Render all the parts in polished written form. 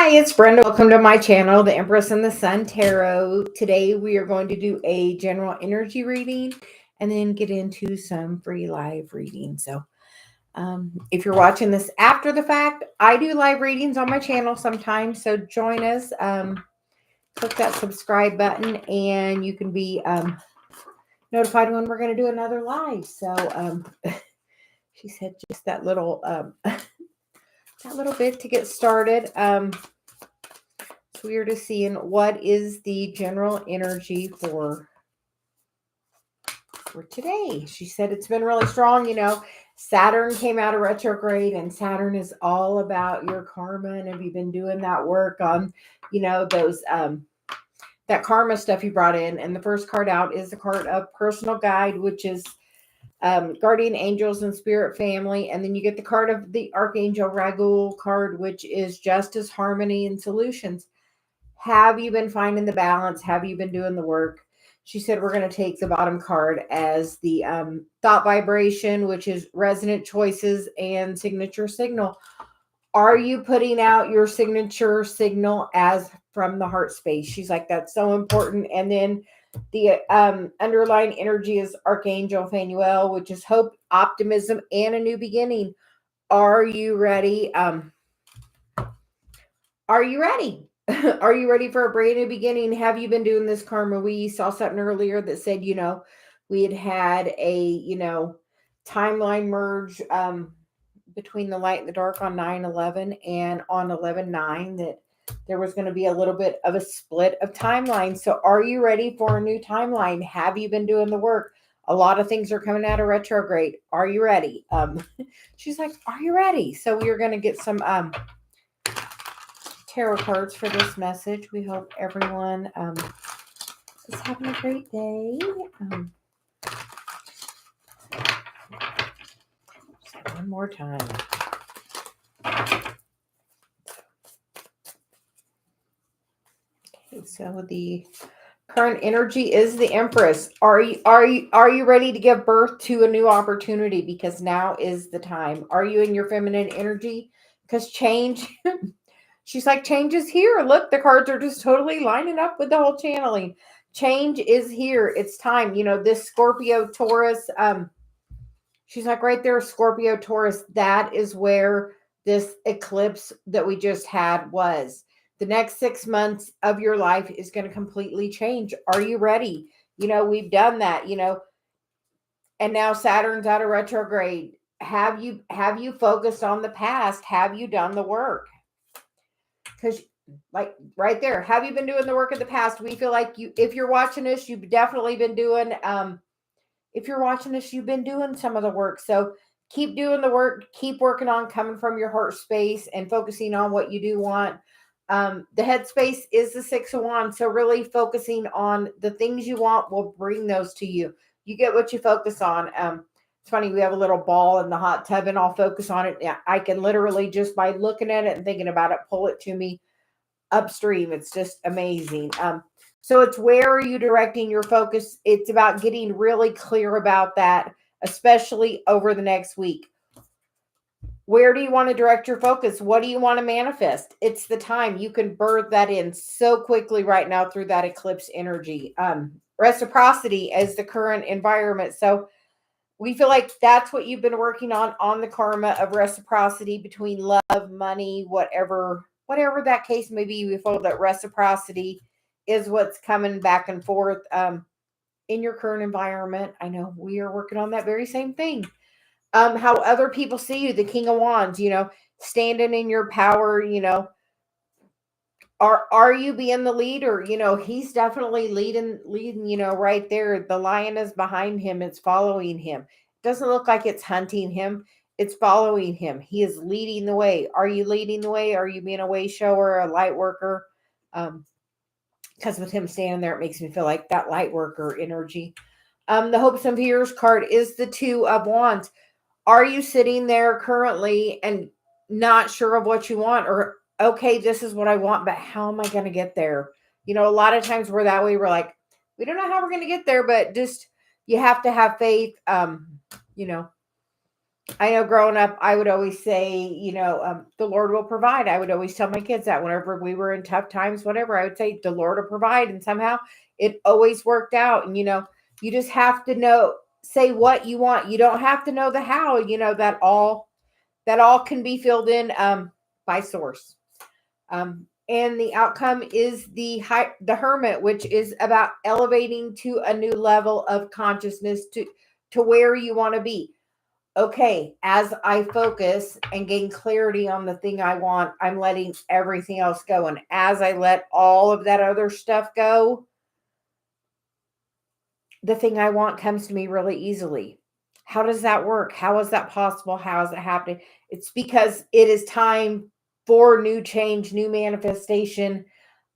Hi, it's Brenda. Welcome to my channel, the Empress and the Sun Tarot. Today we are going to do a general energy reading and then get into some free live reading. So if you're watching this after the fact, I do live readings on my channel sometimes. So join us. Click that subscribe button and you can be notified when we're going to do another live. So she said just that little that little bit to get started. We are just seeing what is the general energy for today. She said it's been really strong. Saturn came out of retrograde, and Saturn is all about your karma. And have you been doing that work on, those that karma stuff you brought in? And the first card out is the card of personal guide, which is guardian angels and spirit family. And then you get the card of the Archangel Raguel card, which is justice, harmony, and solutions. Have you been finding the balance? Have you been doing the work? She said we're going to take the bottom card as the thought vibration, which is resonant choices and signature signal. Are you putting out your signature signal as from the heart space? She's like, that's so important. And then the underlying energy is Archangel Phanuel, which is hope, optimism, and a new beginning. Are you ready? Are you ready? Are you ready for a brand new beginning? Have you been doing this karma? We saw something earlier that said, we had a, timeline merge between the light and the dark on 9/11 and on 11/9, that there was going to be a little bit of a split of timelines. So are you ready for a new timeline? Have you been doing the work? A lot of things are coming out of retrograde. Are you ready? She's like, are you ready? So we are going to get some tarot cards for this message. We hope everyone is having a great day. One more time. Okay, so the current energy is the Empress. Are you ready to give birth to a new opportunity? Because now is the time. Are you in your feminine energy? Because change. She's like, change is here. Look, the cards are just totally lining up with the whole channeling. Change is here. It's time. This Scorpio, Taurus, she's like right there, Scorpio, Taurus, that is where this eclipse that we just had was. The next 6 months of your life is going to completely change. Are you ready? We've done that, and now Saturn's out of retrograde. Have you focused on the past? Have you done the work? Because like right there, have you been doing the work of the past? We feel like if you're watching this, you've definitely been doing, if you're watching this, you've been doing some of the work. So keep doing the work, keep working on coming from your heart space and focusing on what you do want. The headspace is the 6 of Wands. So really focusing on the things you want will bring those to you. You get what you focus on. It's funny, we have a little ball in the hot tub and I'll focus on it. Yeah, I can literally just by looking at it and thinking about it, pull it to me upstream. It's just amazing. So it's where are you directing your focus? It's about getting really clear about that, especially over the next week. Where do you want to direct your focus? What do you want to manifest? It's the time. You can birth that in so quickly right now through that eclipse energy. Reciprocity as the current environment. So we feel like that's what you've been working on the karma of reciprocity between love, money, whatever that case may be. We feel that reciprocity is what's coming back and forth in your current environment. I know we are working on that very same thing. How other people see you, the King of Wands, standing in your power, are you being the leader? He's definitely leading, right there. The lion is behind him. It's following him. Doesn't look like it's hunting him. It's following him. He is leading the way. Are you leading the way? Are you being a way shower, a light worker? Because with him standing there, it makes me feel like that light worker energy. The hopes and fears card is the 2 of Wands. Are you sitting there currently and not sure of what you want, or okay, this is what I want, but how am I going to get there? A lot of times we're that way. We're like, we don't know how we're going to get there, but just, you have to have faith. I know growing up, I would always say, the Lord will provide. I would always tell my kids that whenever we were in tough times, whatever, I would say, the Lord will provide. And somehow it always worked out. And, you just have to say what you want. You don't have to know the how, that all can be filled in by source. And the outcome is the hermit, which is about elevating to a new level of consciousness to where you want to be. Okay, as I focus and gain clarity on the thing I want, I'm letting everything else go. And as I let all of that other stuff go, the thing I want comes to me really easily. How does that work? How is that possible? How is it happening? It's because it is time for new change, new manifestation.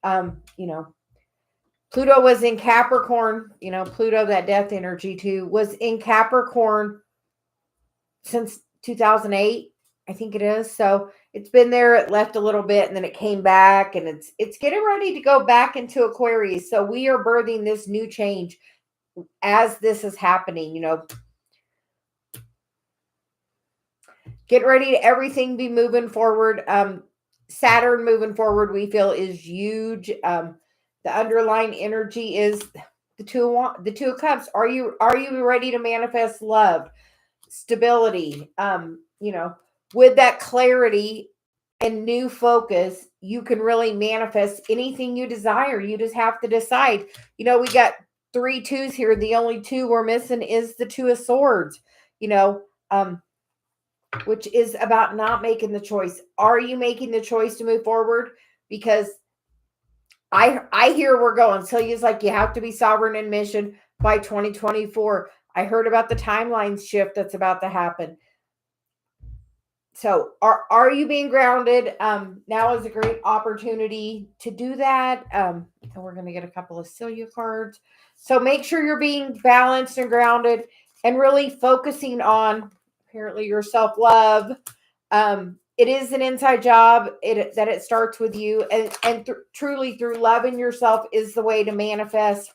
Pluto was in Capricorn, Pluto, that death energy too, was in Capricorn since 2008, I think it is. So it's been there. It left a little bit and then it came back, and it's getting ready to go back into Aquarius. So we are birthing this new change as this is happening, get ready to everything be moving forward. Saturn moving forward, we feel, is huge. The underlying energy is the two of cups. Are you ready to manifest love, stability? With that clarity and new focus, you can really manifest anything you desire. You just have to decide. We got 3 2s here. The only 2 we're missing is the 2 of swords, which is about not making the choice. Are you making the choice to move forward? Because I hear we're going. Celia's like, you have to be sovereign in mission by 2024. I heard about the timeline shift that's about to happen. So are you being grounded? Now is a great opportunity to do that. And we're going to get a couple of Celia cards. So make sure you're being balanced and grounded and really focusing on apparently your self-love. It is an inside job that it starts with you, and truly through loving yourself is the way to manifest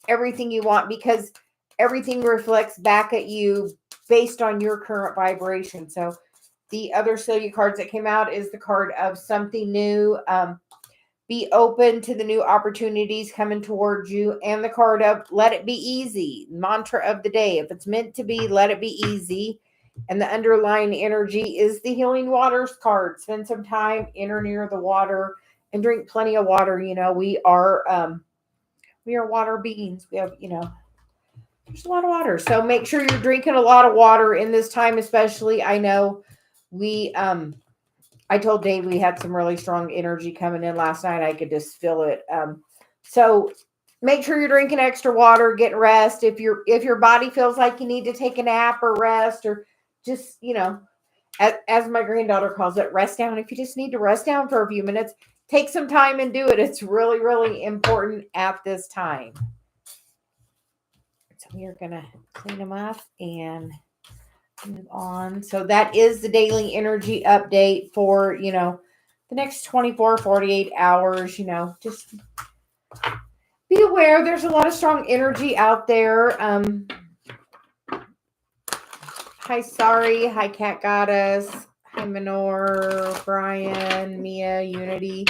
everything you want, because everything reflects back at you based on your current vibration. So the other Celia cards that came out is the card of something new. Be open to the new opportunities coming towards you, and the card of let it be easy. Mantra of the day. If it's meant to be, let it be easy. And the underlying energy is the healing waters card. Spend some time in or near the water and drink plenty of water. We are water beings. We have, there's a lot of water. So make sure you're drinking a lot of water in this time, especially. I know I told Dave we had some really strong energy coming in last night. I could just feel it. So make sure you're drinking extra water, get rest. If your body feels like you need to take a nap or rest, or just, as my granddaughter calls it, rest down. If you just need to rest down for a few minutes, take some time and do it. It's really, really important at this time. So we are going to clean them up and move on. So that is the daily energy update for, the next 24, 48 hours. Just be aware there's a lot of strong energy out there. Hi, Sorry. Hi, Cat Goddess. Hi, Minor, Brian, Mia, Unity.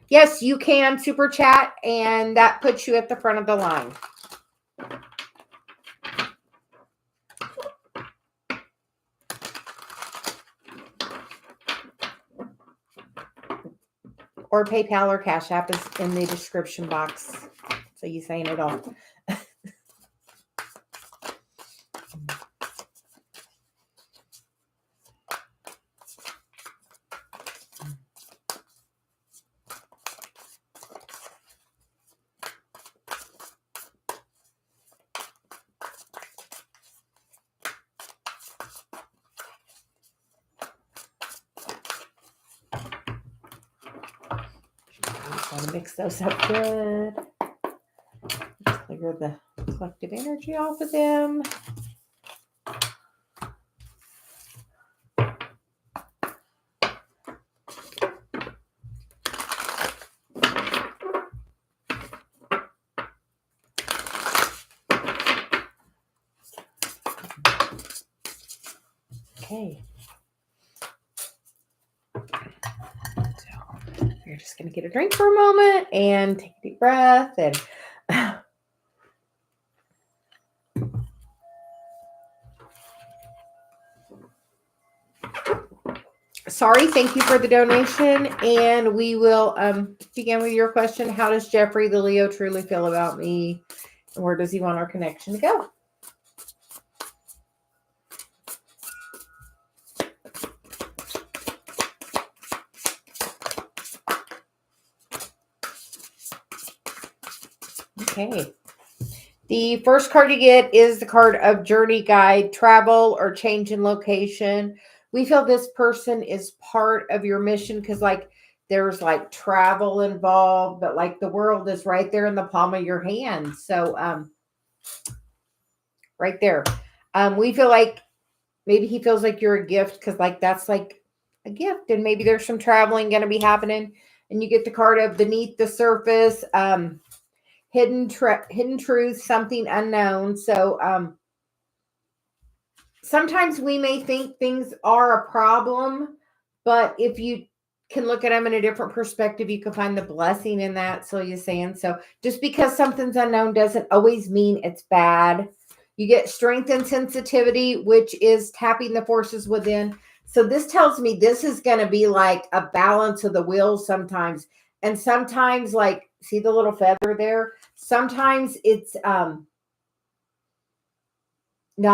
Yes, you can super chat, and that puts you at the front of the line. Or PayPal or Cash App is in the description box. So you saying it all. Want to mix those up good. Clear the collective energy off of them. Okay. So you're just going to get a drink for a moment and take a deep breath. And sorry, thank you for the donation. And we will begin with your question. How does Jeffrey, the Leo, truly feel about me? And where does he want our connection to go? Okay. The first card you get is the card of journey guide, travel or change in location. We feel this person is part of your mission because like there's like travel involved, but like the world is right there in the palm of your hand. So right there. We feel like maybe he feels like you're a gift because like that's like a gift. And maybe there's some traveling going to be happening. And you get the card of beneath the surface. Hidden truth, something unknown. So sometimes we may think things are a problem, but if you can look at them in a different perspective, you can find the blessing in that. So you're saying, so just because something's unknown doesn't always mean it's bad. You get strength and sensitivity, which is tapping the forces within. So this tells me this is going to be like a balance of the wheels sometimes. And sometimes like, see the little feather there? Sometimes it's not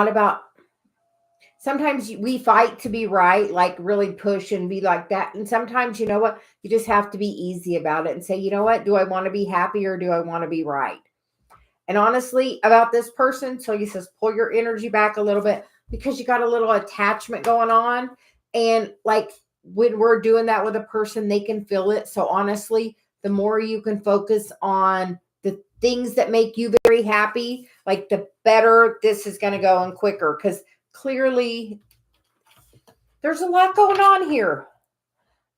about, sometimes we fight to be right, like really push and be like that. And sometimes, you know what, you just have to be easy about it and say, you know what, do I want to be happy or do I want to be right? And honestly, about this person, so he says, pull your energy back a little bit because you got a little attachment going on. And like when we're doing that with a person, they can feel it. So honestly, the more you can focus on the things that make you very happy, like the better this is going to go and quicker. Because clearly there's a lot going on here.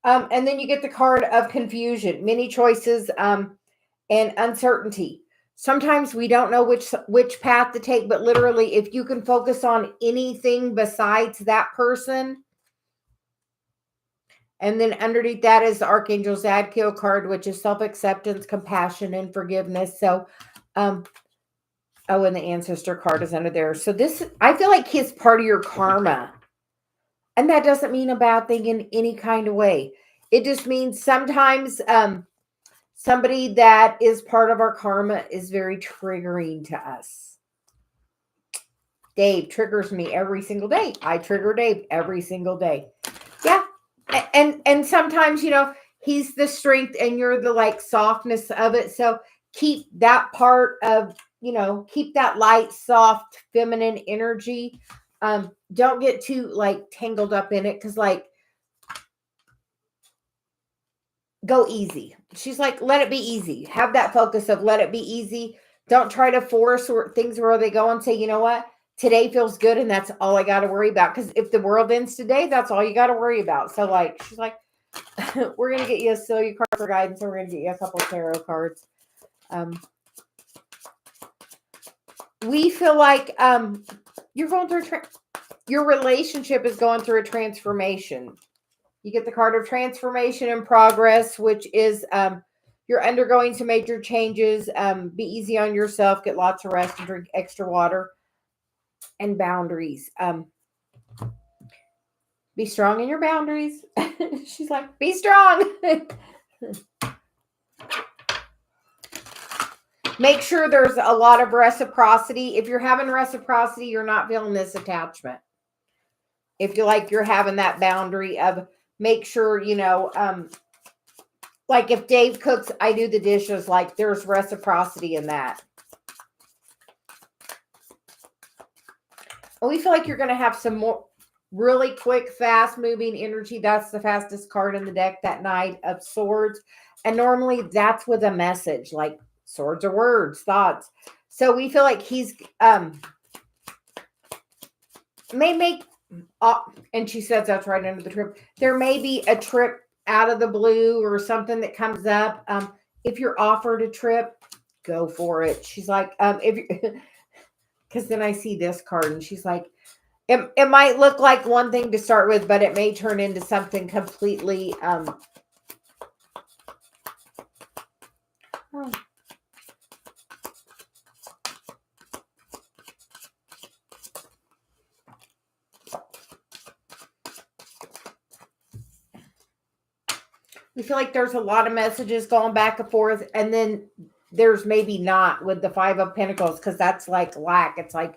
And then you get the card of confusion, many choices, and uncertainty. Sometimes we don't know which path to take, but literally if you can focus on anything besides that person. And then underneath that is the Archangel Zadkiel card, which is self-acceptance, compassion, and forgiveness. So, oh, and the ancestor card is under there. So this, I feel like he's part of your karma. And that doesn't mean a bad thing in any kind of way. It just means sometimes somebody that is part of our karma is very triggering to us. Dave triggers me every single day. I trigger Dave every single day. Yeah. And sometimes, you know, he's the strength and you're the like softness of it. So keep that part of, you know, keep that light, soft, feminine energy. Don't get too like tangled up in it because like go easy. She's like, let it be easy. Have that focus of let it be easy. Don't try to force or things where they go and say, you know what, today feels good and that's all I got to worry about. Because if the world ends today, that's all you got to worry about. So like, she's like, we're gonna get you a Celia card for guidance, and we're gonna get you a couple of tarot cards. We feel like you're going through your relationship is going through a transformation. You get the card of transformation and progress, which is you're undergoing some major changes. Be easy on yourself. Get lots of rest and drink extra water. And boundaries. Be strong in your boundaries. She's like, be strong. Make sure there's a lot of reciprocity. If you're having reciprocity, you're not feeling this attachment. If you like, you're having that boundary of make sure, you know, like if Dave cooks, I do the dishes, like there's reciprocity in that. And we feel like you're going to have some more really quick, fast moving energy. That's the fastest card in the deck, that Knight of Swords. And normally that's with a message, like swords are words, thoughts. So we feel like he's may make, and she says that's right under the trip. There may be a trip out of the blue or something that comes up. If you're offered a trip, go for it. She's like, if you, because then I see this card and she's like, It might look like one thing to start with, but it may turn into something completely we feel like there's a lot of messages going back and forth, and then there's maybe not with the Five of Pentacles, because that's like lack. It's like,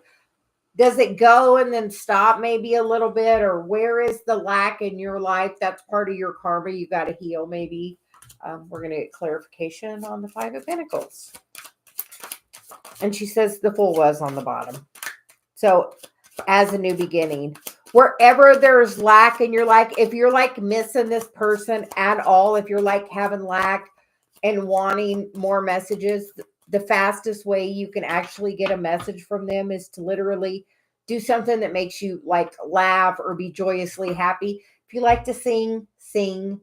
does it go and then stop maybe a little bit, or where is the lack in your life? That's part of your karma. You got to heal maybe. We're going to get clarification on the Five of Pentacles. And she says the Fool was on the bottom. So as a new beginning, wherever there's lack and you're like, if you're like missing this person at all, if you're like having lack and wanting more messages, the fastest way you can actually get a message from them is to literally do something that makes you like laugh or be joyously happy. If you like to sing, sing.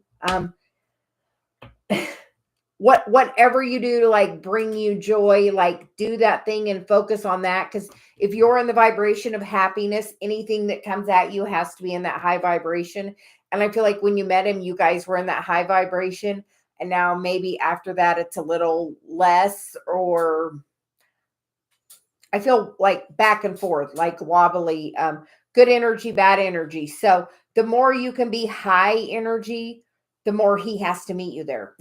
Whatever you do to like bring you joy, like do that thing and focus on that. Because if you're in the vibration of happiness, anything that comes at you has to be in that high vibration. And I feel like when you met him, you guys were in that high vibration. And now maybe after that, it's a little less, or I feel like back and forth, like wobbly, good energy, bad energy. So the more you can be high energy, the more he has to meet you there.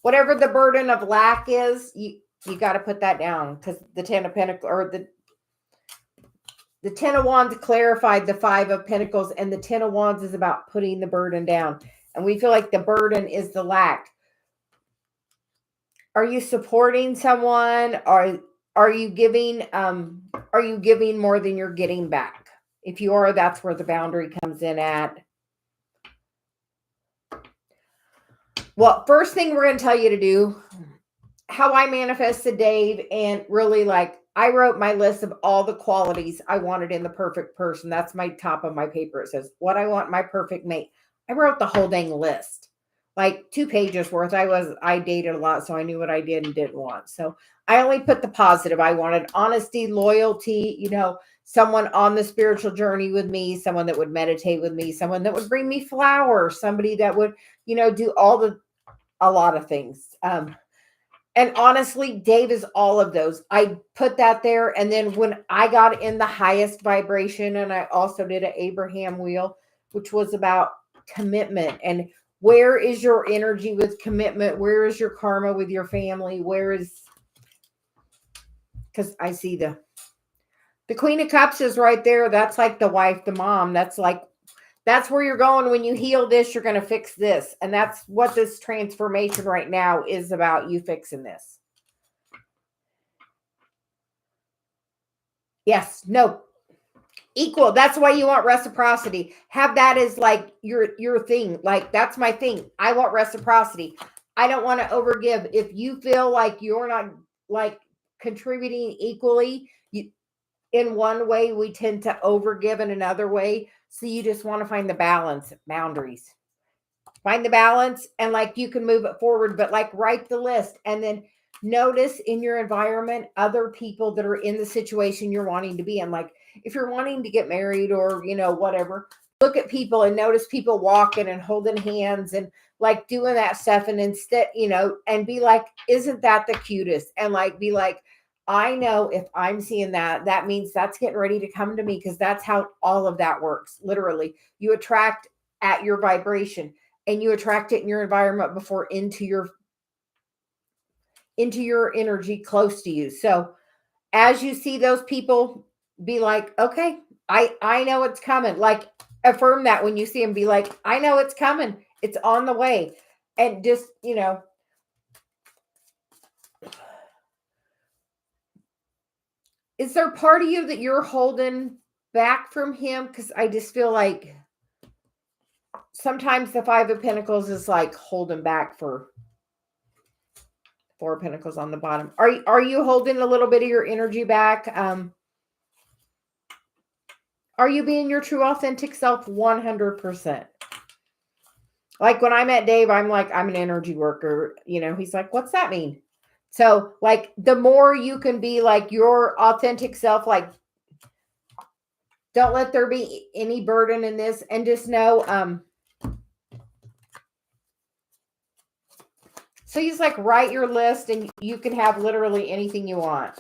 Whatever the burden of lack is, you got to put that down, because the Ten of Pentacles, or the Ten of Wands clarified the Five of Pentacles, and the Ten of Wands is about putting the burden down. And we feel like the burden is the lack. Are you supporting someone? Are you giving more than you're getting back? If you are, that's where the boundary comes in at. Well, first thing we're going to tell you to do, how I manifested Dave, and really like I wrote my list of all the qualities I wanted in the perfect person. That's my top of my paper. It says what I want my perfect mate. I wrote the whole dang list, like 2 pages worth. I dated a lot, so I knew what I did and didn't want. So I only put the positive. I wanted honesty, loyalty, someone on the spiritual journey with me, someone that would meditate with me, someone that would bring me flowers, somebody that would, do a lot of things. And honestly, Dave is all of those. I put that there. And then when I got in the highest vibration, and I also did an Abraham wheel, which was about commitment. And where is your energy with commitment? Where is your karma with your family? Because I see the Queen of Cups is right there. That's like the wife, the mom. That's where you're going. When you heal this, you're going to fix this. And that's what this transformation right now is about, you fixing this. Yes, no, equal. That's why you want reciprocity. Have that as like your thing. Like, that's my thing. I want reciprocity. I don't want to overgive. If you feel like you're not like contributing equally, in one way, we tend to overgive in another way. So you just want to find the balance, boundaries. Find the balance, and like you can move it forward, but like write the list, and then notice in your environment other people that are in the situation you're wanting to be in. Like if you're wanting to get married or, whatever, look at people and notice people walking and holding hands and like doing that stuff. And instead, and be like, isn't that the cutest? And like, be like, I know if I'm seeing that, that means that's getting ready to come to me, because that's how all of that works. Literally, you attract at your vibration, and you attract it in your environment before into your energy close to you. So as you see those people, be like, okay, I know it's coming. Like affirm that when you see them. Be like, I know it's coming. It's on the way. And just, is there part of you that you're holding back from him? Because I just feel like sometimes the Five of Pentacles is like holding back for Four of Pentacles on the bottom. Are you holding a little bit of your energy back? Are you being your true authentic self 100%? Like when I met Dave, I'm like, I'm an energy worker. He's like, what's that mean? So like the more you can be like your authentic self, like don't let there be any burden in this, and just know, so you just like write your list and you can have literally anything you want.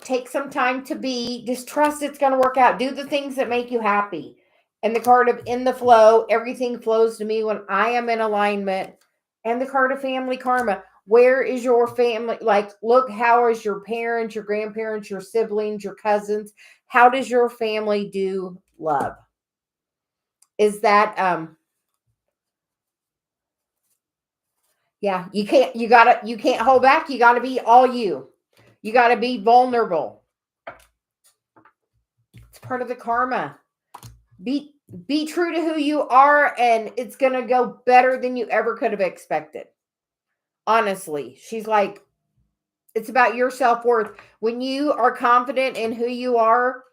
Take some time to be, just trust it's going to work out. Do the things that make you happy. And the card of in the flow, everything flows to me when I am in alignment. And the card of family karma. Where is your family? Like, look, how is your parents, your grandparents, your siblings, your cousins? How does your family do love? Is that, yeah, you can't hold back. You gotta be all you. You gotta be vulnerable. It's part of the karma. Be true to who you are, and it's going to go better than you ever could have expected. Honestly, she's like, it's about your self-worth. When you are confident in who you are,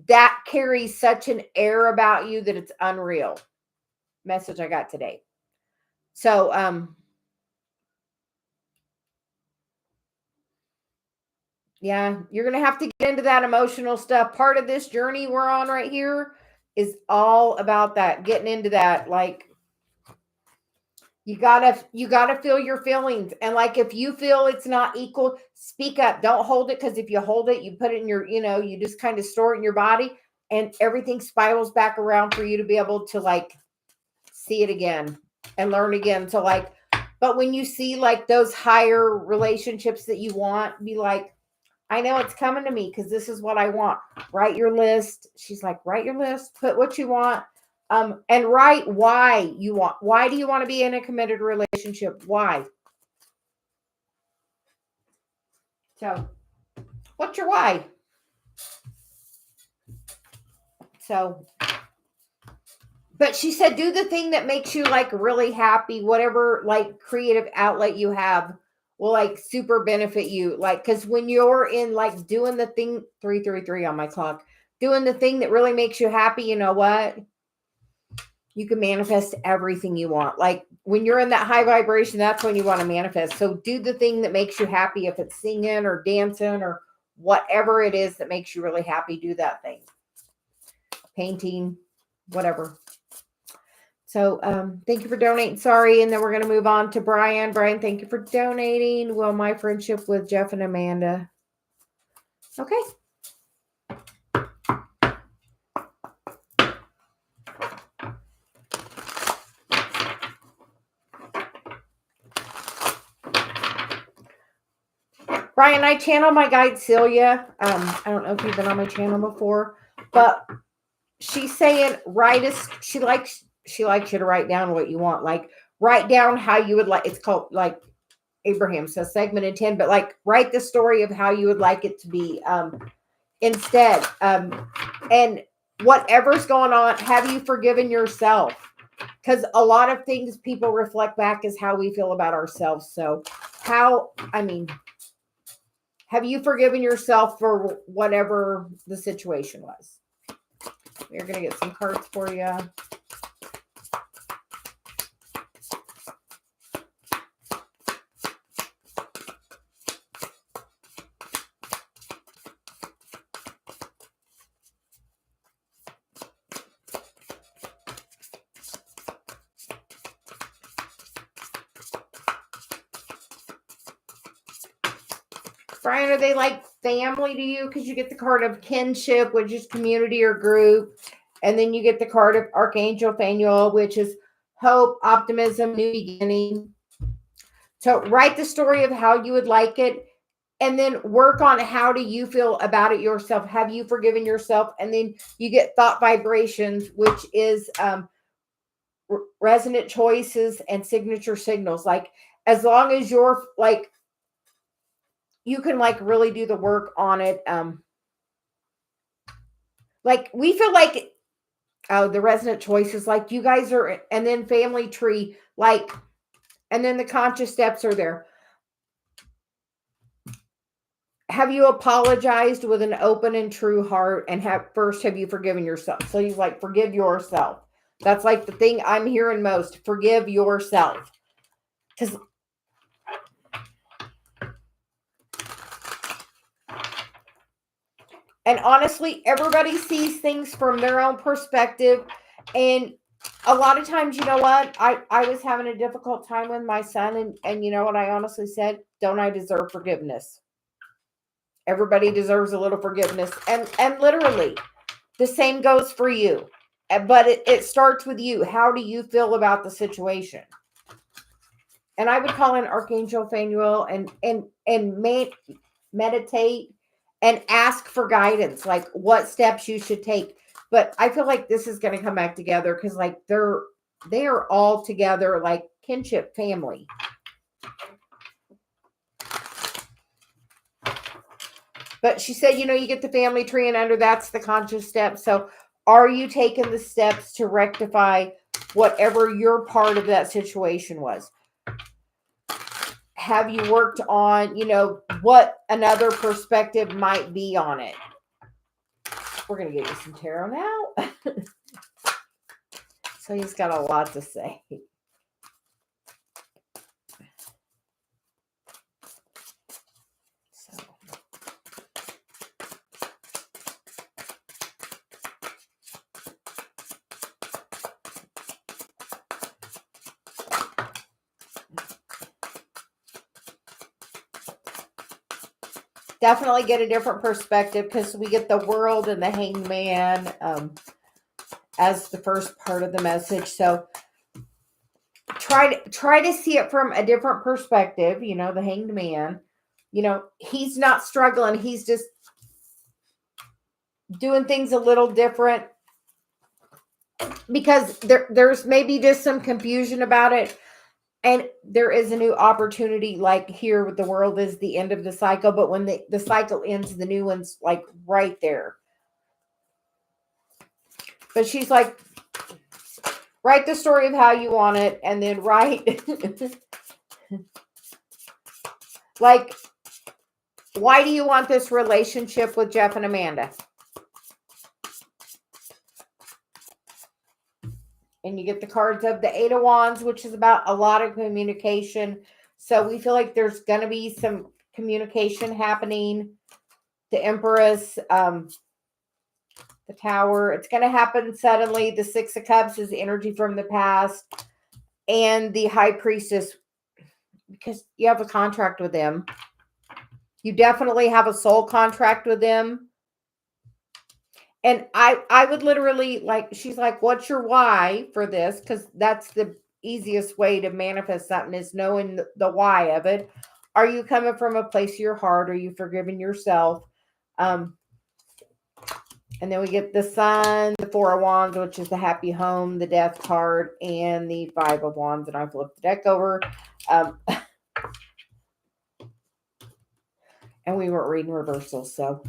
that carries such an air about you that it's unreal. Message I got today. So, yeah, you're going to have to get into that emotional stuff. Part of this journey we're on right here is all about that, getting into that. Like, you gotta feel your feelings. And like, if you feel it's not equal, speak up. Don't hold it. Because if you hold it, you put it in your, you just kind of store it in your body, and everything spirals back around for you to be able to like see it again and learn again. So like, but when you see like those higher relationships that you want, be like, I know it's coming to me because this is what I want. Write your list. She's like, write your list, put what you want. And write why you want. Why do you want to be in a committed relationship? Why? So, what's your why? So, but she said, do the thing that makes you like really happy. Whatever like creative outlet you have will like super benefit you. Like, because when you're in like doing the thing, 333 on my clock, doing the thing that really makes you happy, you know what? You can manifest everything you want. Like when you're in that high vibration, that's when you want to manifest. So do the thing that makes you happy. If it's singing or dancing or whatever it is that makes you really happy, do that thing. Painting, whatever. So thank you for donating. Sorry. And then we're going to move on to Brian. Brian, thank you for donating. Well, my friendship with Jeff and Amanda. Okay. Brian, I channel my guide Celia. I don't know if you've been on my channel before, but she's saying she likes you to write down what you want. Like write down how you would like, it's called like Abraham says segment 10, but like write the story of how you would like it to be instead. And whatever's going on, have you forgiven yourself? Because a lot of things people reflect back is how we feel about ourselves. So have you forgiven yourself for whatever the situation was? We're going to get some cards for you. Brian, are they like family to you? Because you get the card of kinship, which is community or group. And then you get the card of Archangel Phanuel, which is hope, optimism, new beginning. So write the story of how you would like it, and then work on how do you feel about it yourself. Have you forgiven yourself? And then you get thought vibrations, which is resonant choices and signature signals. Like as long as you're like, you can like really do the work on it. Like we feel like, oh, the resonant choices, like you guys are, and then family tree, like, and then the conscious steps are there. Have you apologized with an open and true heart? And have you forgiven yourself? So you like forgive yourself. That's like the thing I'm hearing most. Forgive yourself. Because, and honestly, everybody sees things from their own perspective. And a lot of times, you know what? I was having a difficult time with my son. And you know what I honestly said? Don't I deserve forgiveness? Everybody deserves a little forgiveness. And literally, the same goes for you. But it starts with you. How do you feel about the situation? And I would call in Archangel Phanuel and meditate and ask for guidance, like what steps you should take. But I feel like this is going to come back together because like they are all together like kinship family. But she said, you get the family tree and under that's the conscious step. So are you taking the steps to rectify whatever your part of that situation was? Have you worked on, what another perspective might be on it? We're going to get you some tarot now. So he's got a lot to say. So. Definitely get a different perspective because we get the world and the hanged man as the first part of the message. So try to see it from a different perspective. The hanged man, he's not struggling. He's just doing things a little different because there's maybe just some confusion about it. And there is a new opportunity, like here with the world is the end of the cycle. But when the cycle ends, the new one's like right there. But she's like, write the story of how you want it and then write. Like, why do you want this relationship with Jeff and Amanda? And you get the cards of the Eight of Wands, which is about a lot of communication. So we feel like there's going to be some communication happening. The Empress, the Tower, it's going to happen suddenly. The Six of Cups is energy from the past. And the High Priestess, because you have a contract with them. You definitely have a soul contract with them. And I would literally, like, she's like, what's your why for this? Because that's the easiest way to manifest something is knowing the why of it. Are you coming from a place of your heart? Are you forgiving yourself? And then we get the Sun, the Four of Wands, which is the happy home, the Death card, and the Five of Wands. And I flipped the deck over. And we weren't reading reversals, so.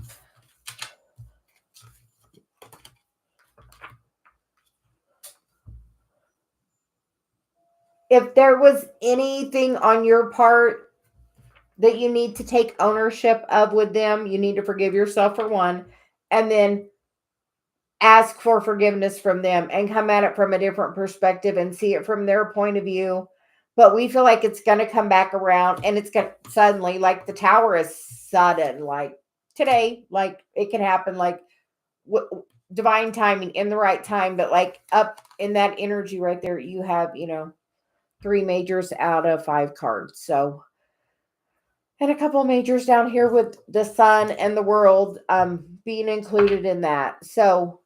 If there was anything on your part that you need to take ownership of with them, you need to forgive yourself for one, and then ask for forgiveness from them and come at it from a different perspective and see it from their point of view. But we feel like it's going to come back around and it's going to suddenly, like the Tower is sudden, like today, like it can happen, like divine timing in the right time, but like up in that energy right there, you have, 3 majors out of 5 cards. So, and a couple of majors down here with the Sun and the World being included in that. So,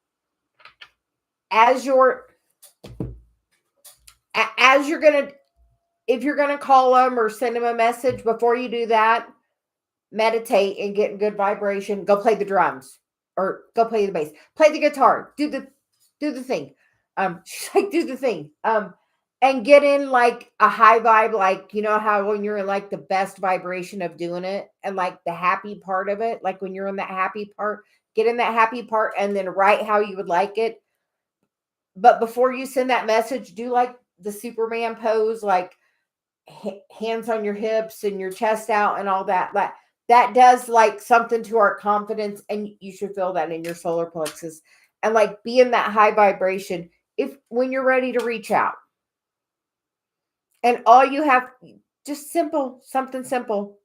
if you're gonna call them or send them a message, before you do that, meditate and get in good vibration. Go play the drums or go play the bass, play the guitar, do the thing. She's like, do the thing. And get in like a high vibe, like, how when you're in like the best vibration of doing it and like the happy part of it, like when you're in that happy part, get in that happy part and then write how you would like it. But before you send that message, do like the Superman pose, like hands on your hips and your chest out and all that. Like that does like something to our confidence, and you should feel that in your solar plexus and like be in that high vibration. when you're ready to reach out. And all you have, just simple, something simple.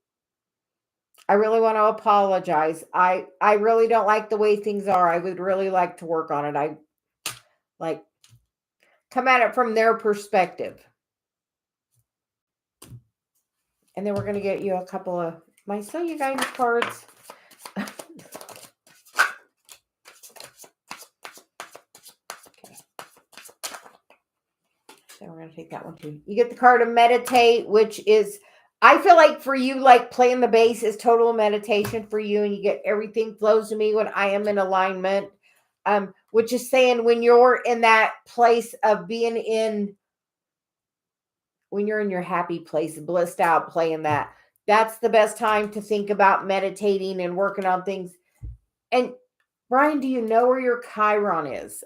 I really want to apologize. I really don't like the way things are. I would really like to work on it. I like come at it from their perspective. And then we're going to get you a couple of my CeliaGuidance cards. So we're going to take that one too. You get the card of meditate, which is, I feel like for you, like playing the bass is total meditation for you. And you get everything flows to me when I am in alignment. Which is saying when you're in that place of being in, when you're in your happy place, blissed out, playing that, that's the best time to think about meditating and working on things. And Brian, do you know where your Chiron is?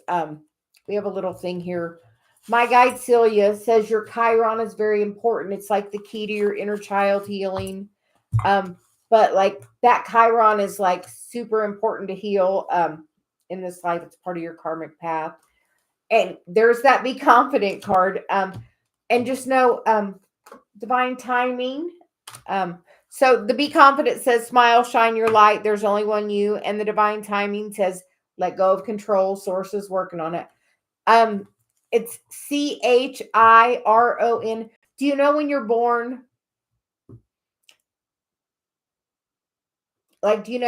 We have a little thing here. My guide Celia says your Chiron is very important. It's like the key to your inner child healing. But like that Chiron is like super important to heal in this life. It's part of your karmic path. And there's that be confident card. And just know divine timing. So the be confident says smile, shine your light. There's only one you. And the divine timing says let go of control. Sources working on it. It's CHIRON. Do you know when you're born? Like, do you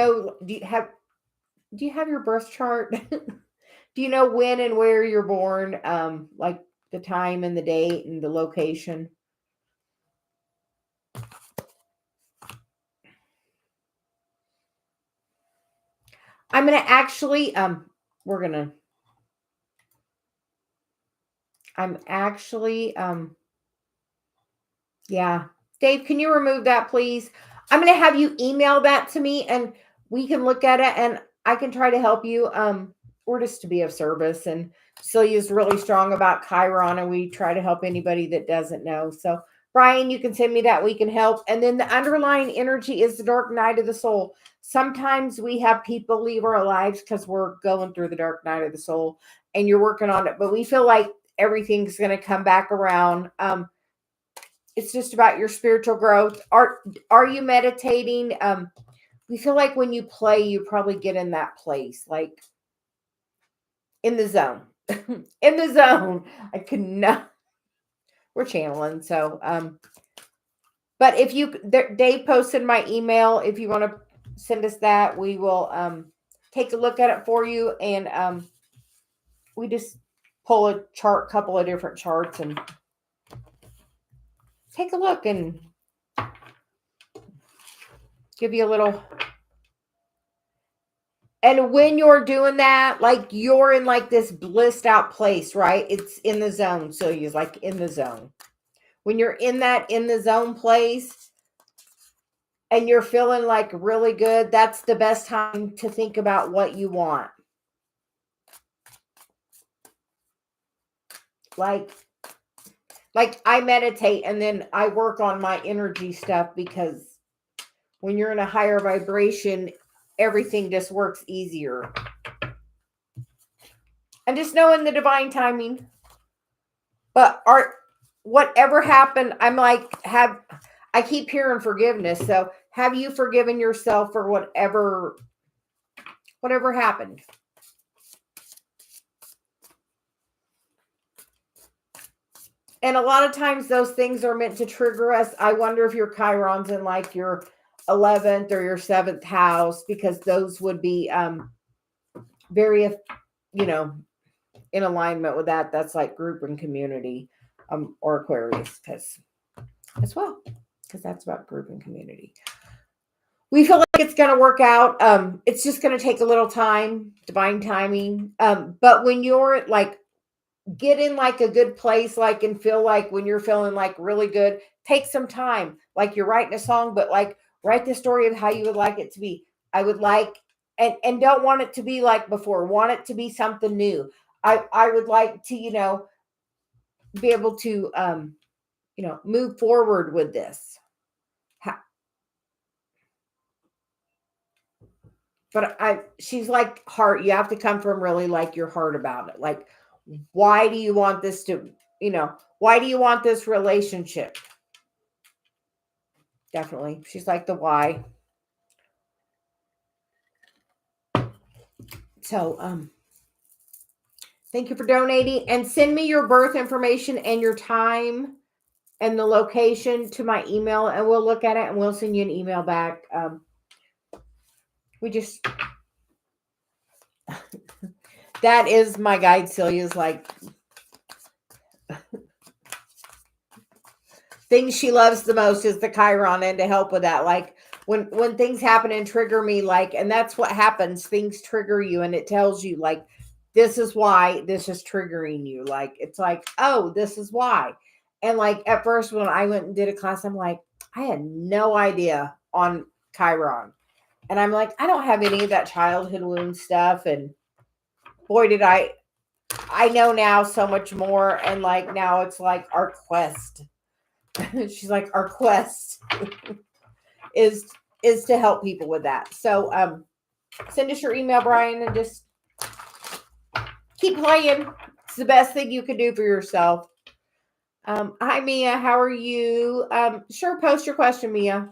have your birth chart? Do you know when and where you're born? Like the time and the date and the location? I'm going to actually, yeah. Dave, can you remove that, please? I'm going to have you email that to me and we can look at it and I can try to help you. Or just to be of service. And Celia's really strong about Chiron and we try to help anybody that doesn't know. So Brian, you can send me that. We can help. And then the underlying energy is the dark night of the soul. Sometimes we have people leave our lives because we're going through the dark night of the soul and you're working on it. But we feel like everything's going to come back around. It's just about your spiritual growth. Are you meditating? We feel like when you play, you probably get in that place, like in the zone. In the zone. I could not. We're channeling. So, but if you, Dave posted my email. If you want to send us that, we will take a look at it for you. And we just pull a chart, couple of different charts and take a look and give you a little. And when you're doing that, like you're in like this blissed out place, right? It's in the zone. So you're like in the zone. When you're in the zone place and you're feeling like really good, that's the best time to think about what you want. Like I meditate and then I work on my energy stuff because when you're in a higher vibration, everything just works easier. And just knowing the divine timing. But whatever happened, I'm like, I keep hearing forgiveness. So have you forgiven yourself for whatever happened? And a lot of times those things are meant to trigger us. I wonder if your Chiron's in like your 11th or your 7th house, because those would be very, in alignment with that. That's like group and community, or Aquarius, because that's about group and community. We feel like it's going to work out. It's just going to take a little time, divine timing. But when you're like, get in like a good place, like, and feel like when you're feeling like really good, take some time. Like you're writing a song, but like write the story of how you would like it to be. I would like, and don't want it to be like before, want it to be something new. I would like to, be able to, move forward with this. But she's like heart. You have to come from really like your heart about it. Like, Why do you want this to, why do you want this relationship? Definitely. She's like the why. So, thank you for donating, and send me your birth information and your time and the location to my email, and we'll look at it and we'll send you an email back. That is my guide. Celia's like, things she loves the most is the Chiron, and to help with that, like when things happen and trigger me, like, and that's what happens, things trigger you and it tells you like, this is why this is triggering you. Like, it's like, oh, this is why. And like at first when I went and did a class, I'm like, I had no idea on Chiron. And I'm like, I don't have any of that childhood wound stuff. And boy, did I know now so much more. And like now it's like our quest. She's like, our quest is to help people with that. So send us your email, Brian, and just keep playing. It's the best thing you can do for yourself. Hi, Mia. How are you? Sure, post your question, Mia.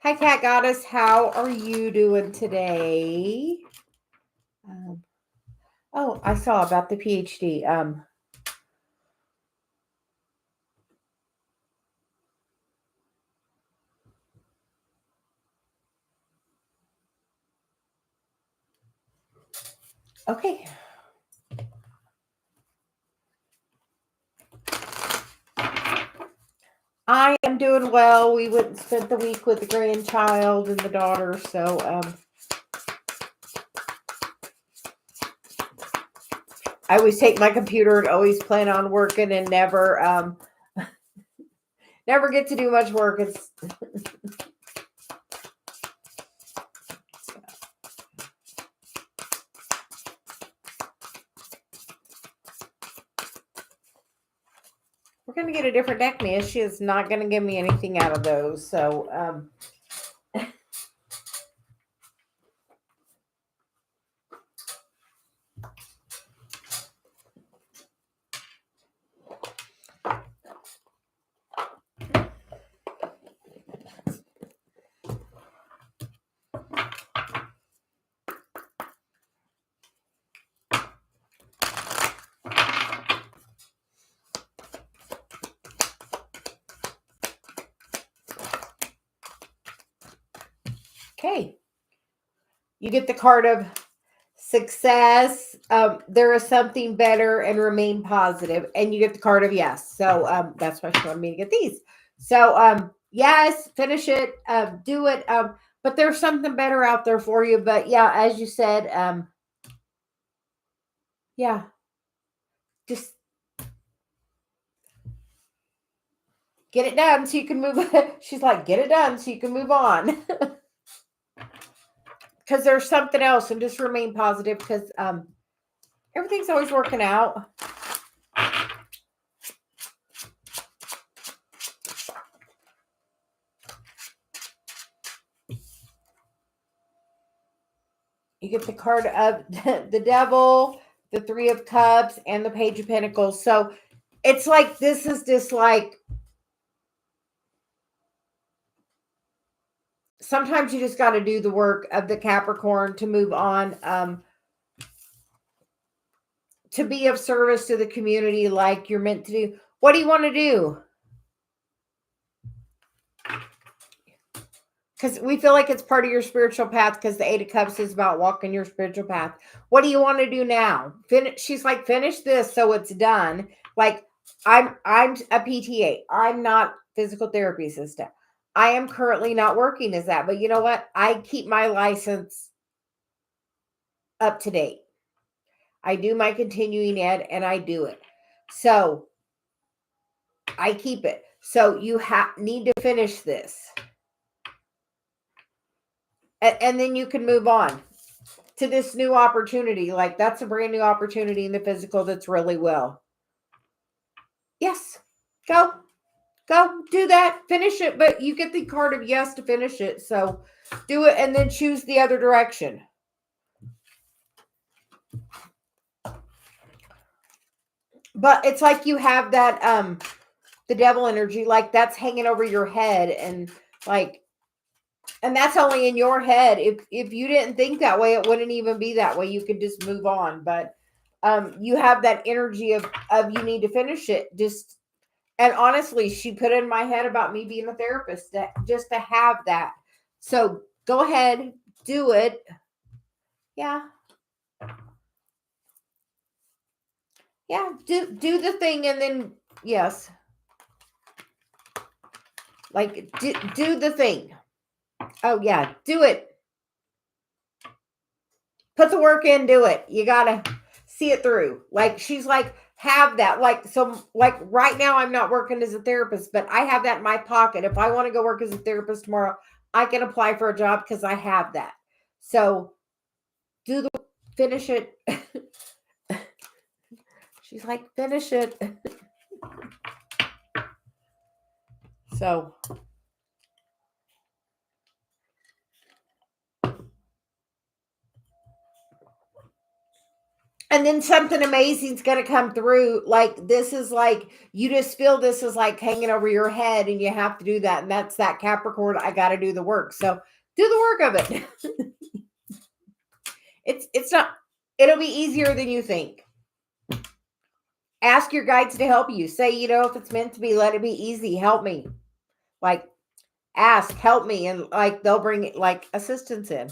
Hi, Cat Goddess. How are you doing today? Oh, I saw about the PhD. Okay. I am doing well. We went and spent the week with the grandchild and the daughter. So, I always take my computer and always plan on working and never never get to do much work. It's we're gonna get a different deck, Mia. She is not gonna give me anything out of those. So okay. You get the card of success. There is something better and remain positive. And you get the card of yes. So that's why she wanted me to get these. So yes, finish it, do it. But there's something better out there for you. But yeah, as you said, yeah, just get it done so you can move. She's like, get it done so you can move on. Because there's something else, and just remain positive because everything's always working out. You get the card of the devil, the three of cups, and the page of pentacles. So it's like, this is just like, sometimes you just got to do the work of the Capricorn to move on, to be of service to the community like you're meant to do. What do you want to do? Because we feel like it's part of your spiritual path, because the Eight of Cups is about walking your spiritual path. What do you want to do now? She's like, finish this so it's done. Like, I'm a PTA. I'm not physical therapy assistant. I am currently not working as that. But you know what? I keep my license up to date. I do my continuing ed and I do it. So I keep it. So you need to finish this. And then you can move on to this new opportunity. Like, that's a brand new opportunity in the physical that's really well. Yes, go. Go do that. Finish it. But you get the card of yes to finish it. So do it and then choose the other direction. But it's like you have that the devil energy, like that's hanging over your head, and like, and that's only in your head. If you didn't think that way, it wouldn't even be that way. You could just move on. But you have that energy of you need to finish it. Just, and honestly, she put in my head about me being a therapist, just to have that. So go ahead, do it. Yeah. Yeah, do the thing, and then yes. Like do the thing. Oh yeah, do it. Put the work in, do it. You gotta see it through. Like she's like, have that. Like, so like right now I'm not working as a therapist, but I have that in my pocket. If I want to go work as a therapist tomorrow, I can apply for a job because I have that. So finish it. She's like, finish it. So and then something amazing is going to come through. Like this is like, you just feel this is like hanging over your head and you have to do that. And that's that Capricorn. I got to do the work. So do the work of it. It's not, it'll be easier than you think. Ask your guides to help you. Say, if it's meant to be, let it be easy. Help me. Like ask, help me. And like, they'll bring like assistance in.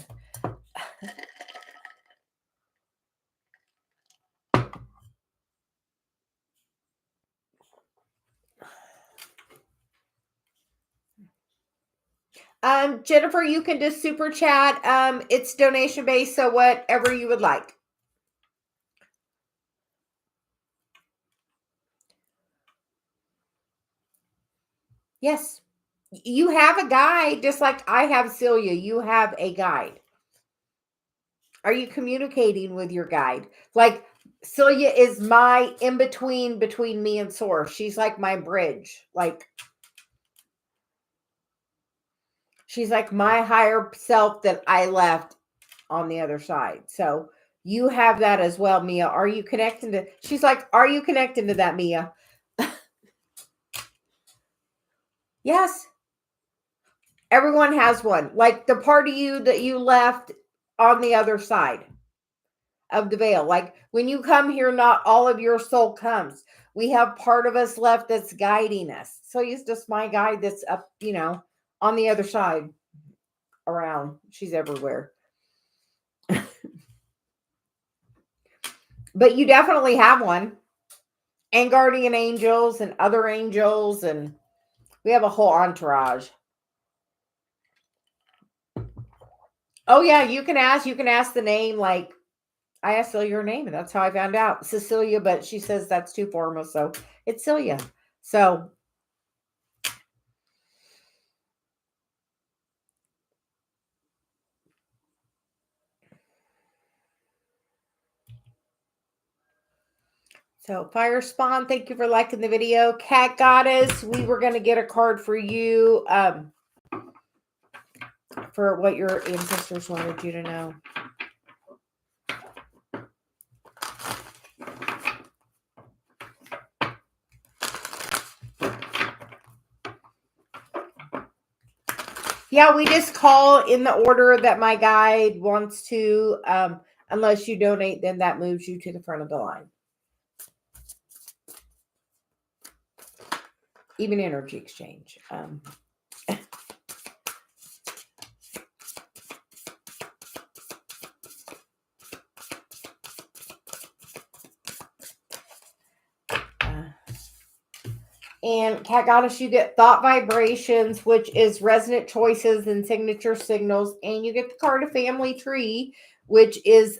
Jennifer, you can just super chat. It's donation based, so whatever you would like. Yes. You have a guide, just like I have Celia. You have a guide. Are you communicating with your guide? Like Celia is my in between me and Source. She's like my bridge. Like she's like my higher self that I left on the other side. So you have that as well, Mia. Are you connecting to? She's like, are you connecting to that, Mia? Yes. Everyone has one. Like the part of you that you left on the other side of the veil. Like when you come here, not all of your soul comes. We have part of us left that's guiding us. So he's just my guide that's up, on the other side around. She's everywhere. But you definitely have one. And guardian angels and other angels. And we have a whole entourage. Oh yeah, you can ask the name. Like I asked Celia her name, and that's how I found out. Cecilia, but she says that's too formal, so it's Celia. So Fire Spawn, thank you for liking the video. Cat Goddess, we were going to get a card for you for what your ancestors wanted you to know. Yeah, we just call in the order that my guide wants to. Unless you donate, then that moves you to the front of the line. Even energy exchange. And Cat Goddess, you get thought vibrations, which is resonant choices and signature signals. And you get the card of family tree, which is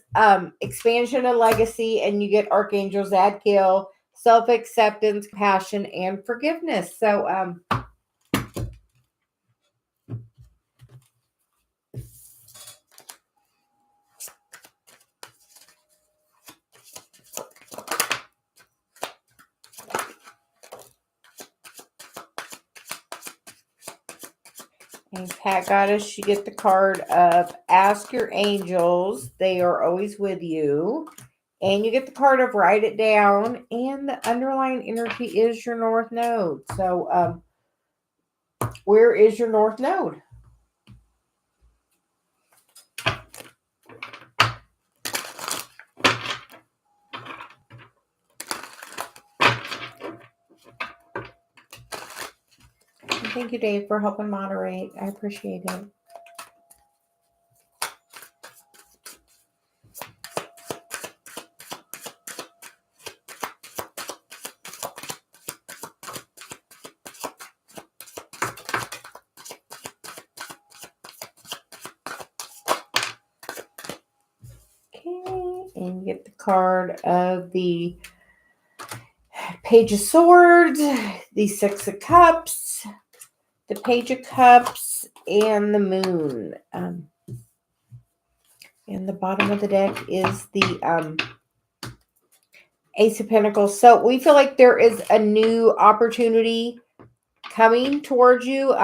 expansion and legacy. And you get Archangel Zadkiel, self-acceptance, compassion, and forgiveness. So And Cat Goddess, you get the card of Ask Your Angels. They are always with you. And you get the card of Write It Down. And the underlying energy is your North Node. So, where is your North Node? Thank you, Dave, for helping moderate. I appreciate it. Okay, and you get the card of the Page of Swords, the Six of Cups, the Page of Cups, and the Moon. And the bottom of the deck is the Ace of Pentacles. So we feel like there is a new opportunity coming towards you.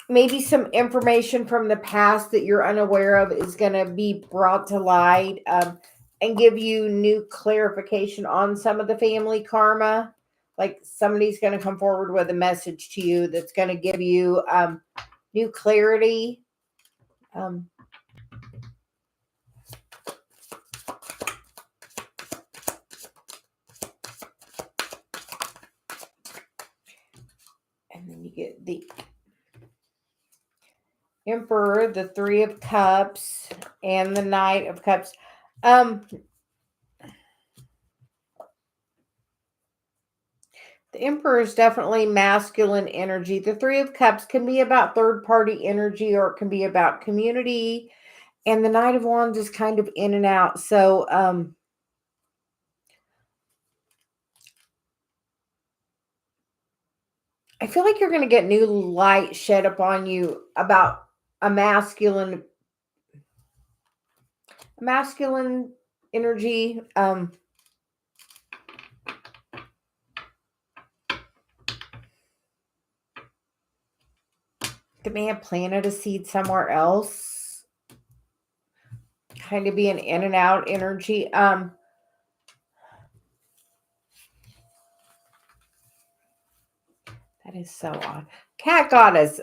Maybe some information from the past that you're unaware of is going to be brought to light and give you new clarification on some of the family karma. Like somebody's going to come forward with a message to you that's going to give you new clarity. And then you get the Emperor, the Three of Cups, and the Knight of Cups. The Emperor is definitely masculine energy. The Three of Cups can be about third-party energy, or it can be about community. And the Knight of Wands is kind of in and out. So, I feel like you're going to get new light shed upon you about a masculine energy. That may have planted a seed somewhere else. Kind of be an in and out energy. That is so odd. Cat Goddess.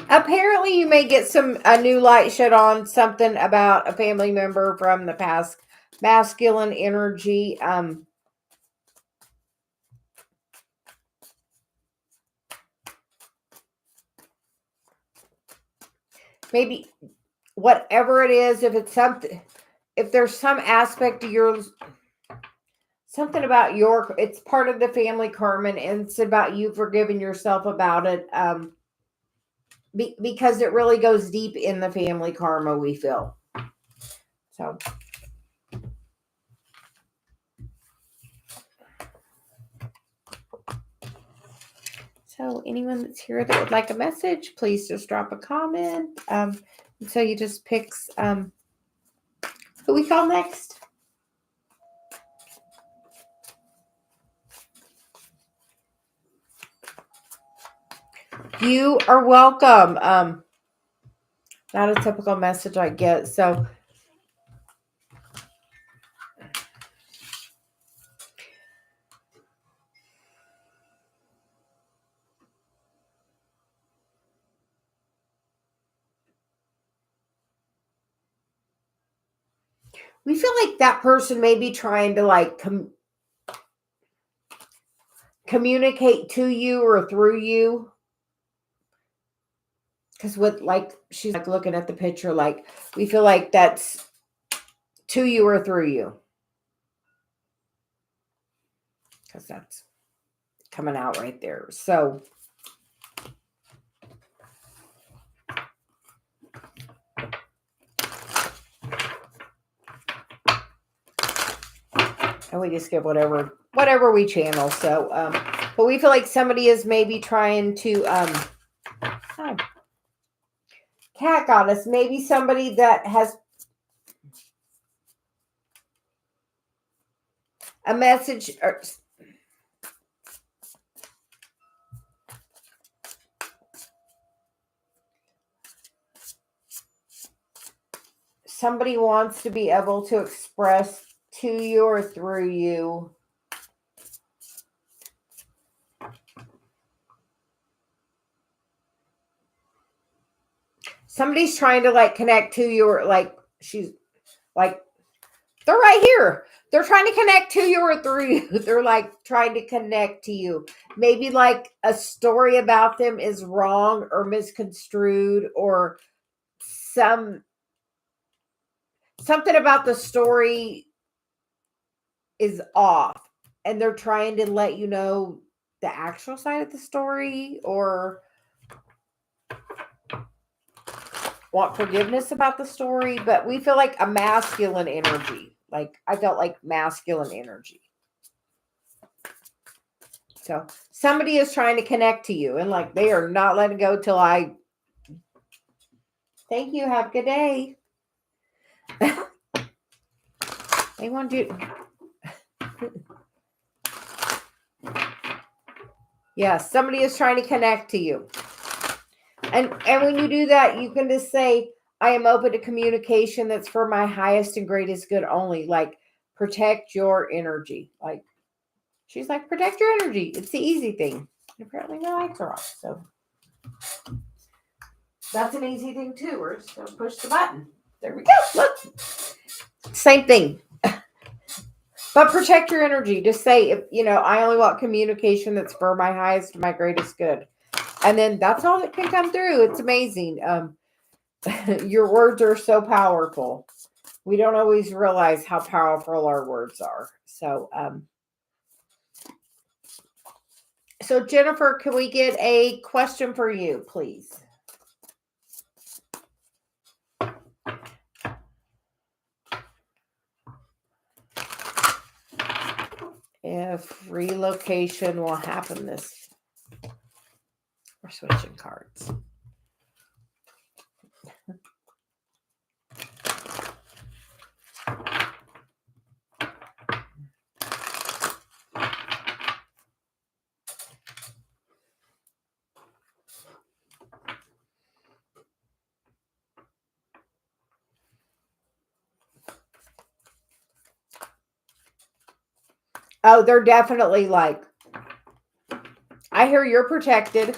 Apparently you may get a new light shed on something about a family member from the past. Masculine energy. Maybe whatever it is, if it's something, if there's some aspect of yours, something about it's part of the family karma, and it's about you forgiving yourself about it. Because it really goes deep in the family karma, we feel. So anyone that's here that would like a message, please just drop a comment. So you just pick who we call next. You are welcome. Not a typical message I get. So we feel like that person may be trying to like communicate to you or through you. Because she's like looking at the picture, like we feel like that's to you or through you. Because that's coming out right there. So and we just give whatever we channel. So but we feel like somebody is maybe trying to Cat Goddess, maybe somebody that has a message, or somebody wants to be able to express to you or through you. Somebody's trying to like connect to you, or like she's like, they're right here. They're trying to connect to you or through you. They're like trying to connect to you. Maybe like a story about them is wrong or misconstrued, or something about the story is off, and they're trying to let you know the actual side of the story, or want forgiveness about the story. But we feel like a masculine energy. Like I felt like masculine energy. So somebody is trying to connect to you, and like they are not letting go till I. Thank you. Have a good day. They want you. Yes, somebody is trying to connect to you. And when you do that, you can just say, I am open to communication that's for my highest and greatest good only. Like, protect your energy. Like, she's like, protect your energy. It's the easy thing. And apparently my lights are off. So that's an easy thing too. We're just going to push the button. There we go. Look. Same thing. But protect your energy. Just say, if, I only want communication that's for my highest, my greatest good. And then that's all that can come through. It's amazing. Your words are so powerful. We don't always realize how powerful our words are. So, so Jennifer, can we get a question for you, please? If relocation will happen this, we're switching cards. Oh, they're definitely like, I hear you're protected.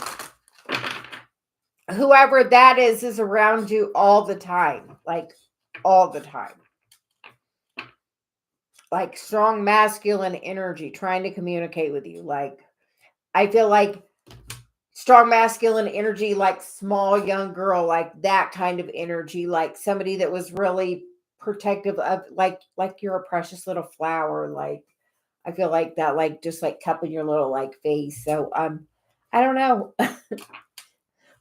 Whoever that is around you all the time. Like, all the time. Like, strong masculine energy trying to communicate with you. Like, I feel like strong masculine energy, like small young girl, like that kind of energy, like somebody that was really protective of, like you're a precious little flower. Like, I feel like that, like just like cupping your little like face. So I don't know.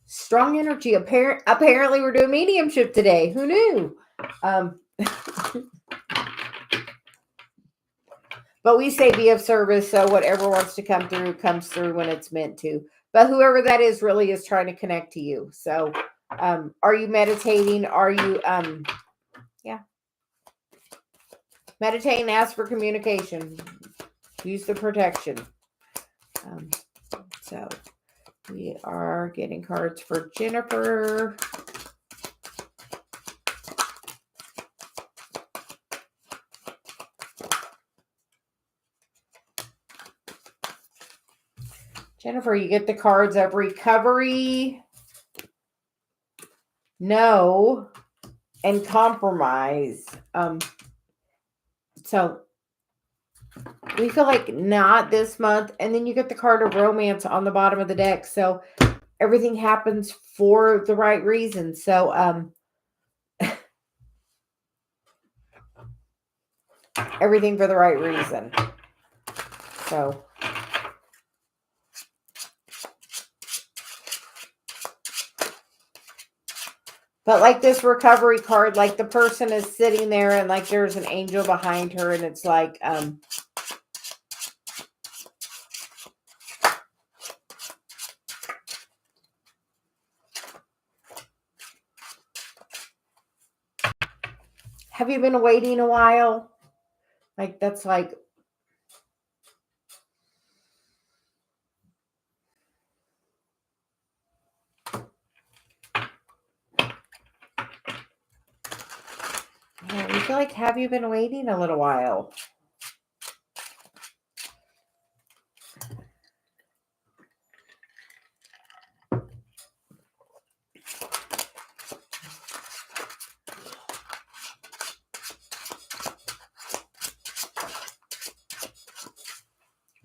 Strong energy. Apparently we're doing mediumship today. Who knew? But we say be of service, so whatever wants to come through comes through when it's meant to. But whoever that is really is trying to connect to you. So are you meditating? Are you meditating? Ask for communication. Use the protection. So we are getting cards for Jennifer. Jennifer, you get the cards of recovery, no, and compromise. So we feel like not this month. And then you get the card of romance on the bottom of the deck. So everything happens for the right reason. So everything for the right reason. So but like this recovery card, like the person is sitting there and like there's an angel behind her, and it's like have you been waiting a while? Like that's like feel like, have you been waiting a little while?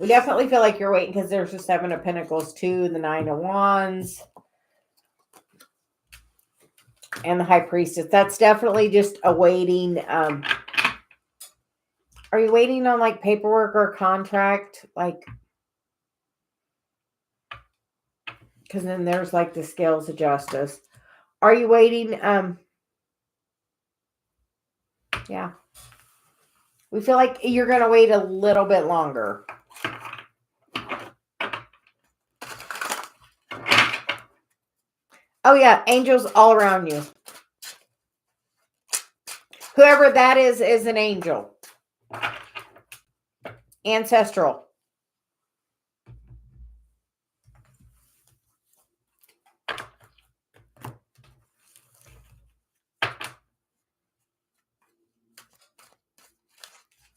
We definitely feel like you're waiting because there's the Seven of Pentacles too, the Nine of Wands, and the High Priestess. That's definitely just a waiting. Are you waiting on like paperwork or contract? Like, because then there's like the scales of justice. Are you waiting? Yeah. We feel like you're going to wait a little bit longer. Oh, yeah. Angels all around you. Whoever that is an angel. Ancestral.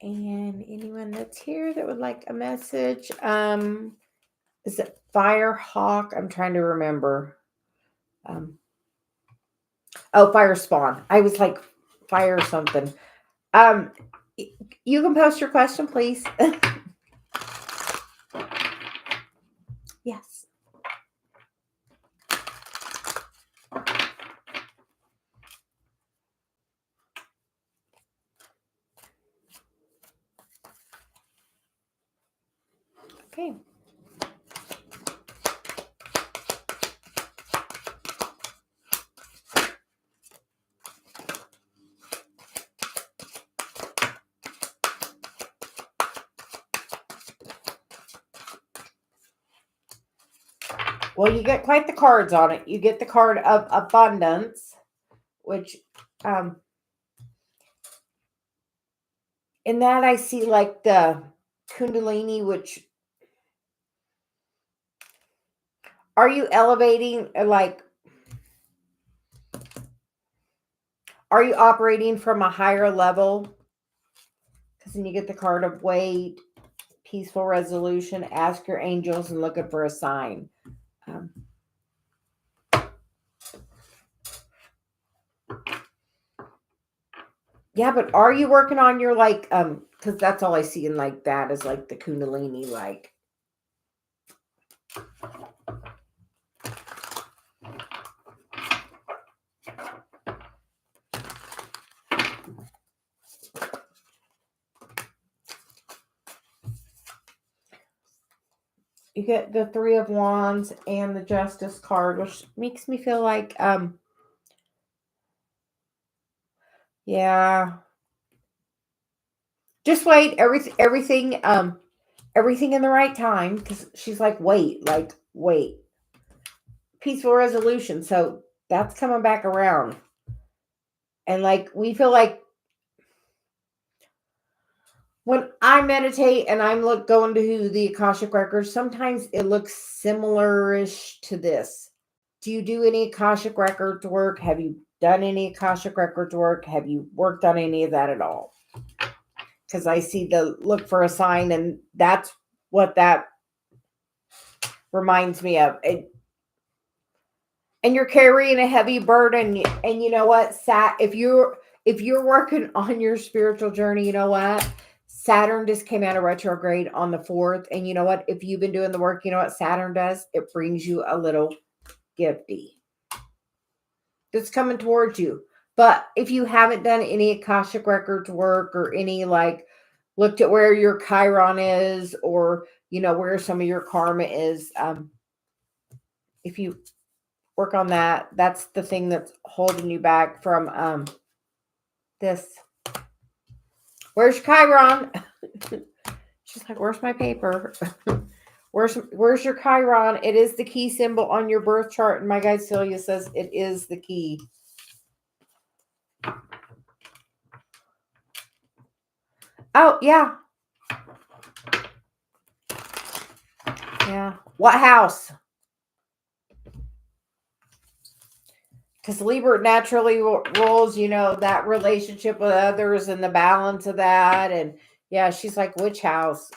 And anyone that's here that would like a message, is it Firehawk? I'm trying to remember. Oh, Fire Spawn. I was like fire something. You can post your question, please. Yes. Okay. Well, you get quite the cards on it. You get the card of abundance, which, in that I see like the Kundalini, which, are you elevating, like, are you operating from a higher level? Because then you get the card of wait, peaceful resolution, ask your angels, and looking for a sign. Yeah, but are you working on your, like, because that's all I see in like that is like the Kundalini, like. You get the Three of Wands and the Justice card, which makes me feel like, yeah. Just wait, everything in the right time, because she's like, wait. Peaceful resolution. So that's coming back around. And like, we feel like when I meditate and I'm going to the Akashic Records, sometimes it looks similar-ish to this. Do you do any Akashic Records work? Have you done any Akashic Records work? Have you worked on any of that at all? Because I see the look for a sign, and that's what that reminds me of. And you're carrying a heavy burden, and you know what? If you're working on your spiritual journey, you know what? Saturn just came out of retrograde on the 4th, and you know what? If you've been doing the work, you know what Saturn does? It brings you a little gifty that's coming towards you. But if you haven't done any Akashic Records work or any, like, looked at where your Chiron is, or, you know, where some of your karma is, if you work on that, that's the thing that's holding you back from this. Where's your Chiron? She's like, where's my paper? Where's your Chiron? It is the key symbol on your birth chart, and my guide Celia says it is the key. Oh, yeah. Yeah. What house? Because Libra naturally rolls, that relationship with others and the balance of that. And yeah, she's like, which house?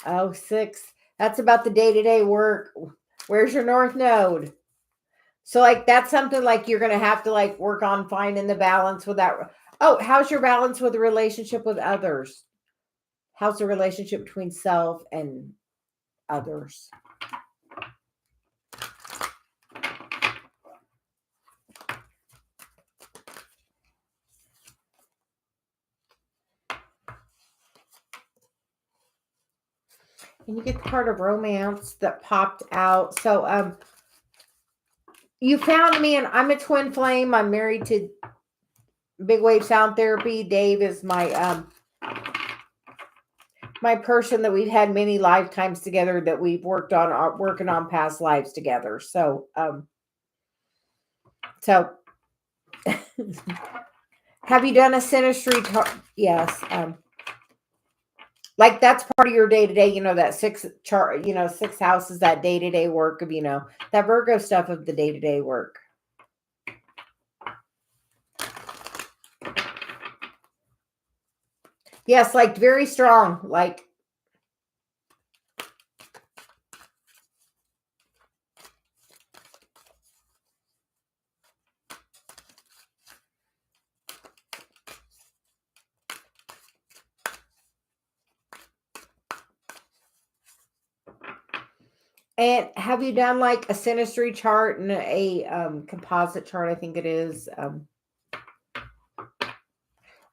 Oh, 6. That's about the day-to-day work. Where's your North Node? So like that's something like you're gonna have to like work on finding the balance with that. Oh, how's your balance with the relationship with others? How's the relationship between self and others? And you get the card of romance that popped out. So you found me, and I'm a twin flame. I'm married to Big Wave Sound Therapy. Dave is my person that we've had many lifetimes together, that we've working on past lives together. So have you done a synastry? Yes. Like that's part of your day to day. That 6 chart. 6 houses, that day to day work of that Virgo stuff of the day to day work. Yes, like very strong. Like and have you done like a synastry chart and a composite chart? I think it is.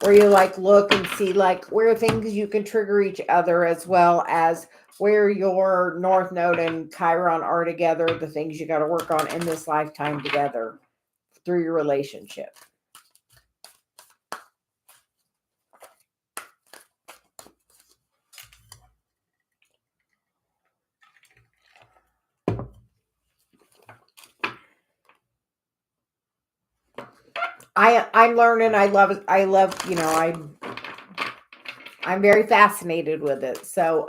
Where you like look and see like where things you can trigger each other, as well as where your North Node and Chiron are together, the things you got to work on in this lifetime together through your relationship. I'm learning. I love it. I'm very fascinated with it. So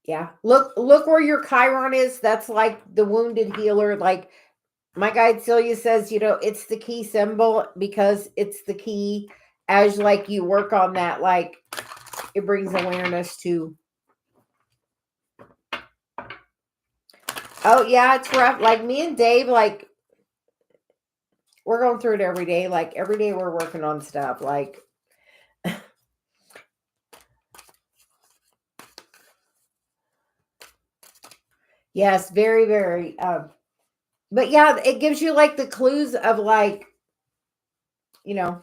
yeah. Look where your Chiron is. That's like the wounded healer. Like my guide Celia says, it's the key symbol, because it's the key. As like you work on that, like it brings awareness to. Oh yeah, it's rough. Like me and Dave, like we're going through it every day. Like every day we're working on stuff. Like yes, very, very. But yeah, it gives you like the clues of like, you know,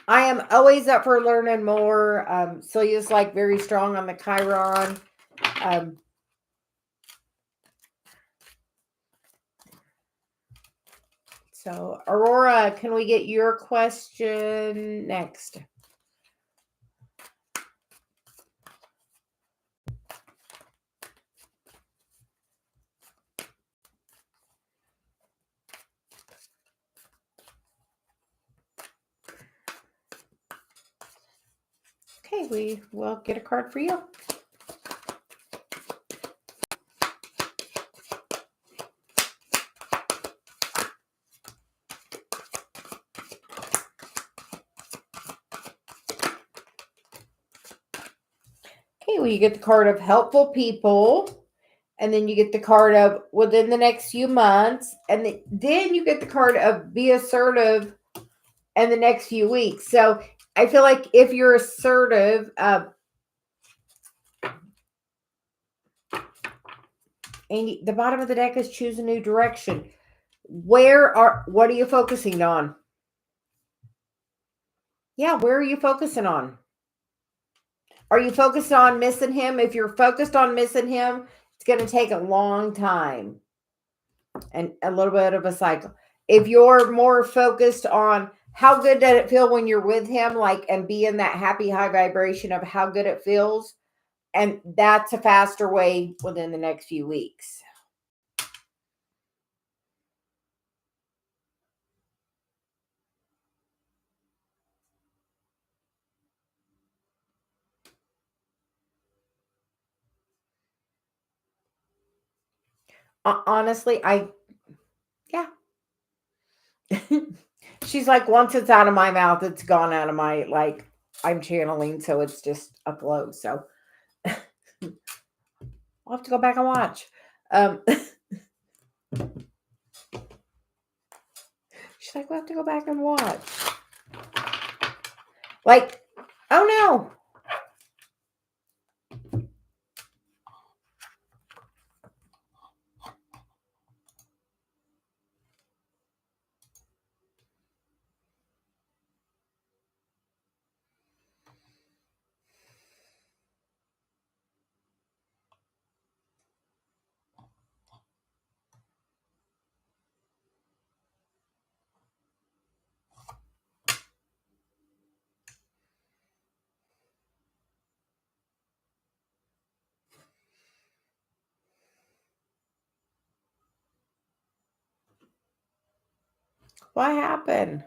I am always up for learning more. Celia's like very strong on the Chiron. Um, so Aurora, can we get your question next? Okay, we will get a card for you. Okay, well, you get the card of helpful people, and then you get the card of within the next few months, and then you get the card of be assertive in the next few weeks. So I feel like if you're assertive, and the bottom of the deck is choose a new direction. What are you focusing on? Yeah, where are you focusing on? Are you focused on missing him? If you're focused on missing him, it's going to take a long time and a little bit of a cycle. If you're more focused on how good did it feel when you're with him, like, and be in that happy high vibration of how good it feels, and that's a faster way within the next few weeks. Honestly, yeah. She's like, once it's out of my mouth, it's gone out of my, like, I'm channeling, so it's just a flow. So I'll have to go back and watch. She's like, we'll have to go back and watch. Like, oh no. What happened?